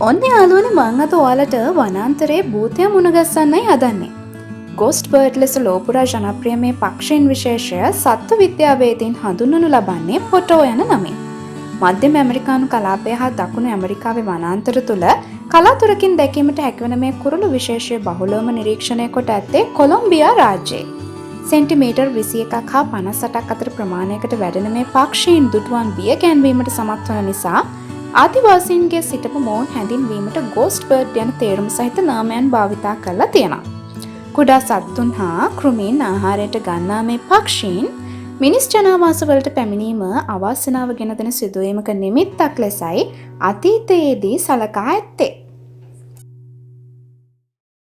ඔන්න යාළුවනේ මං අද ඔයාලට වනාන්තරයේ භූතය මුණගැස්සන්නයි හදන්නේ. ගෝස්ට් බර්ඩ් ලෙස ලෝපුරා ජනප්‍රිය මේ පක්ෂීන් විශේෂය සත්ව විද්‍යාවේදීන් හඳුන්වනු ලබන්නේ පොටෝ යන නමින්. මධ්‍යම ඇමරිකානු කලාපය හා දකුණු ඇමරිකාවේ වනාන්තර තුල කලාතුරකින් දැකීමට හැකිවන මේ කුරුළු විශේෂය බහුලවම නිරීක්ෂණය කොට ඇත්තේ කොලොම්බියා රාජ්‍යයේ. සෙන්ටිමීටර් 21ක් හා 58ක් අතර ප්‍රමාණයකට වැඩෙන මේ පක්ෂීන් දුටුවන් බිය ගැන්වීමට සමත් වන නිසා ආදිවාසීන්ගේ සිටපු මොවුන් හැඳින්වීමට ගෝස්ට් බර්ඩ් යන තේරුම සහිත නාමයන් භාවිතා කරලා තියෙනවා. කුඩා සත්තුන් හා කෘමීන් ආහාරයට ගන්නා මේ පක්ෂීන් මිනිස් ජනාවාසවලට පැමිණීම අවාසනාව ගෙන දෙන සිදුවීමක නිමිත්තක් ලෙසයි අතීතයේදී සලකා ඇත්තේ.